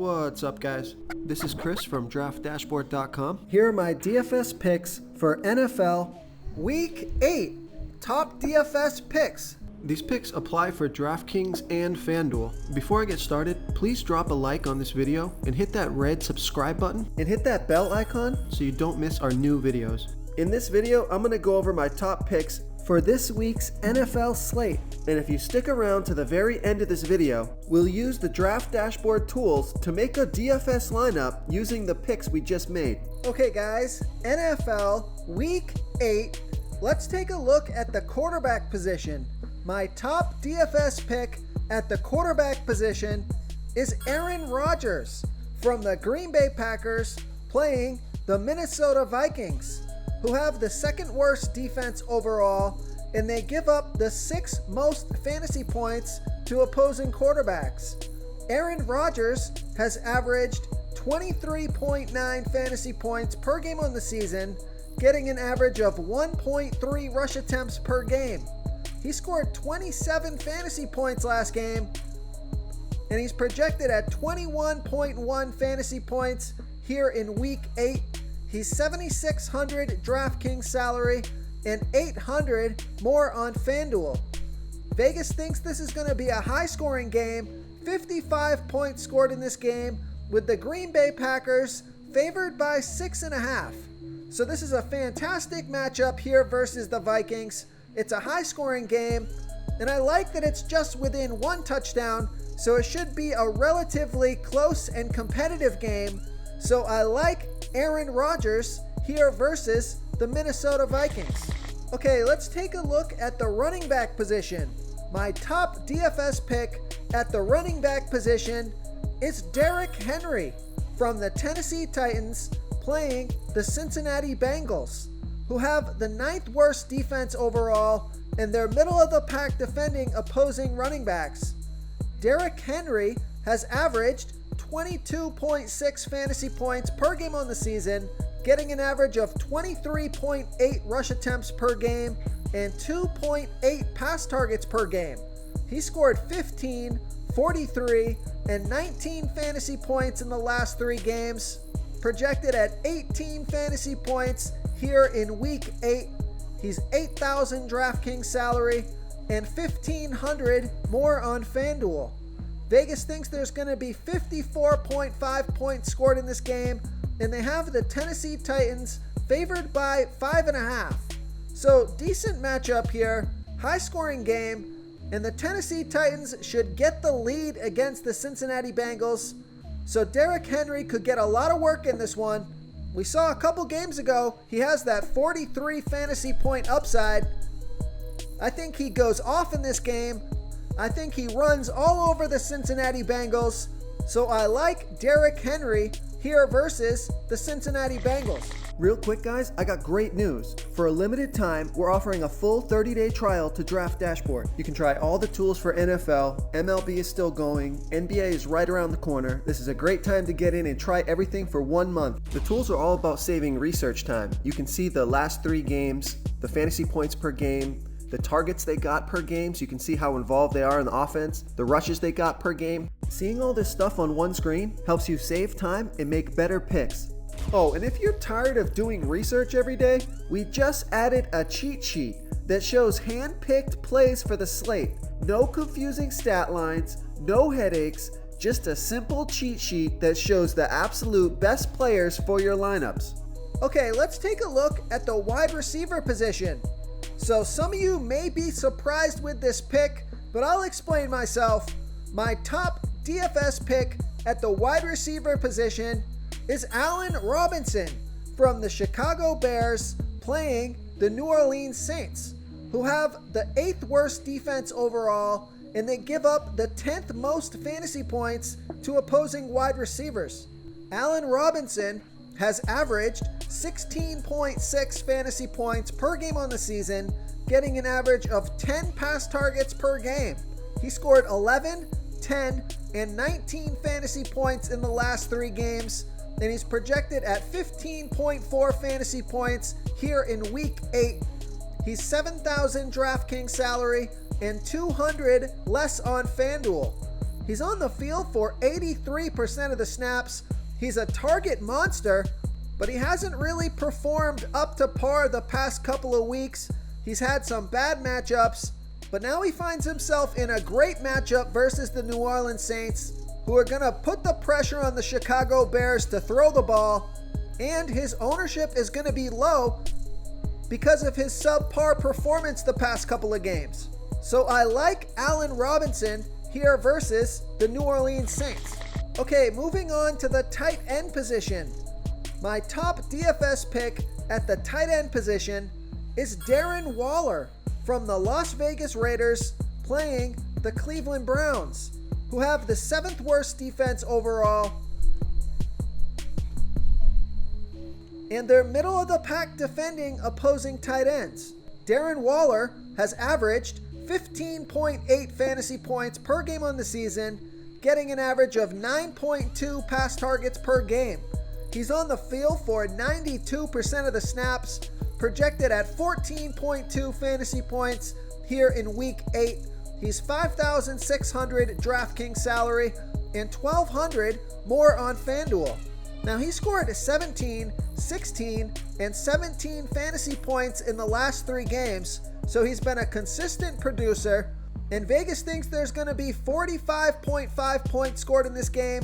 What's up, guys? This is Chris from DraftDashboard.com. Here are my DFS picks for NFL Week 8. Top DFS picks. These picks apply for DraftKings and FanDuel. Before I get started, please drop a like on this video and hit that red subscribe button And hit that bell icon so you don't miss our new videos. In this video, I'm going to go over my top picks for this week's NFL slate. And if you stick around to the very end of this video, we'll use the Draft Dashboard tools to make a DFS lineup using the picks we just made. Okay guys, NFL Week 8. Let's take a look at the quarterback position. My top DFS pick at the quarterback position is Aaron Rodgers from the Green Bay Packers playing the Minnesota Vikings, who have the second worst defense overall, and they give up the 6th most fantasy points to opposing quarterbacks. Aaron Rodgers has averaged 23.9 fantasy points per game on the season, getting an average of 1.3 rush attempts per game. He scored 27 fantasy points last game, and he's projected at 21.1 fantasy points here in Week 8. He's $7,600 DraftKings salary and $800 more on FanDuel. Vegas thinks this is going to be a high-scoring game. 55 points scored in this game, with the Green Bay Packers favored by 6.5. So this is a fantastic matchup here versus the Vikings. It's a high-scoring game, and I like that it's just within one touchdown, so it should be a relatively close and competitive game. So I like Aaron Rodgers here versus the Minnesota Vikings. Okay, let's take a look at the running back position. My top DFS pick at the running back position is Derrick Henry from the Tennessee Titans playing the Cincinnati Bengals, who have the 9th worst defense overall, and they're middle of the pack defending opposing running backs. Derrick Henry has averaged 22.6 fantasy points per game on the season, getting an average of 23.8 rush attempts per game and 2.8 pass targets per game. He scored 15, 43, and 19 fantasy points in the last 3 games, projected at 18 fantasy points here in Week 8. He's $8,000 DraftKings salary and $1,500 more on FanDuel. Vegas thinks there's going to be 54.5 points scored in this game, and they have the Tennessee Titans favored by 5.5. So decent matchup here, high scoring game, and the Tennessee Titans should get the lead against the Cincinnati Bengals. So Derrick Henry could get a lot of work in this one. We saw a couple games ago, he has that 43 fantasy point upside. I think he goes off in this game. I think he runs all over the Cincinnati Bengals. So I like Derrick Henry here versus the Cincinnati Bengals. Real quick guys, I got great news. For a limited time, we're offering a full 30-day trial to Draft Dashboard. You can try all the tools for NFL, MLB is still going, NBA is right around the corner. This is a great time to get in and try everything for 1 month. The tools are all about saving research time. You can see the last 3 games, the fantasy points per game, the targets they got per game, so you can see how involved they are in the offense, the rushes they got per game. Seeing all this stuff on one screen helps you save time and make better picks. Oh, and if you're tired of doing research every day, we just added a cheat sheet that shows hand-picked plays for the slate. No confusing stat lines, no headaches, just a simple cheat sheet that shows the absolute best players for your lineups. Okay, let's take a look at the wide receiver position. So some of you may be surprised with this pick, but I'll explain myself. My top DFS pick at the wide receiver position is Allen Robinson from the Chicago Bears playing the New Orleans Saints, who have the 8th worst defense overall, and they give up the 10th most fantasy points to opposing wide receivers. Allen Robinson has averaged 16.6 fantasy points per game on the season, getting an average of 10 pass targets per game. He scored 11, 10, and 19 fantasy points in the last 3 games, and he's projected at 15.4 fantasy points here in Week 8. He's $7,000 DraftKings salary and $200 less on FanDuel. He's on the field for 83% of the snaps. He's a target monster, but he hasn't really performed up to par the past couple of weeks. He's had some bad matchups, but now he finds himself in a great matchup versus the New Orleans Saints, who are going to put the pressure on the Chicago Bears to throw the ball, and his ownership is going to be low because of his subpar performance the past couple of games. So I like Allen Robinson here versus the New Orleans Saints. Okay, moving on to the tight end position. My top DFS pick at the tight end position is Darren Waller from the Las Vegas Raiders playing the Cleveland Browns, who have the 7th worst defense overall, and they're middle of the pack defending opposing tight ends. Darren Waller has averaged 15.8 fantasy points per game on the season, getting an average of 9.2 pass targets per game. He's on the field for 92% of the snaps, projected at 14.2 fantasy points here in week 8. He's 5,600 DraftKings salary and 1,200 more on FanDuel. Now he scored 17, 16, and 17 fantasy points in the last 3 games, so he's been a consistent producer, and Vegas thinks there's going to be 45.5 points scored in this game,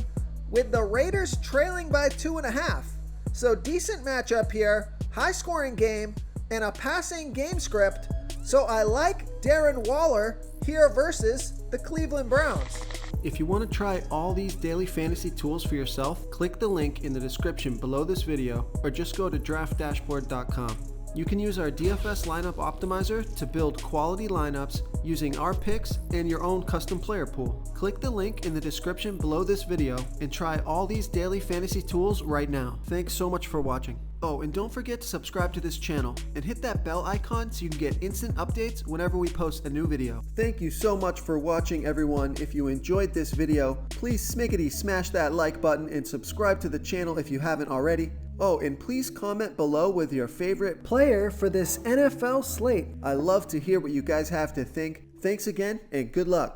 with the Raiders trailing by 2.5. So decent matchup here, high scoring game, and a passing game script, so I like Darren Waller here versus the Cleveland Browns. If you want to try all these daily fantasy tools for yourself, click the link in the description below this video or just go to draftdashboard.com. You can use our DFS lineup optimizer to build quality lineups using our picks and your own custom player pool. Click the link in the description below this video and try all these daily fantasy tools right now. Thanks so much for watching. Oh, and don't forget to subscribe to this channel and hit that bell icon so you can get instant updates whenever we post a new video. Thank you so much for watching, everyone. If you enjoyed this video, please smiggity smash that like button and subscribe to the channel if you haven't already. Oh, and please comment below with your favorite player for this NFL slate. I love to hear what you guys have to think. Thanks again, and good luck.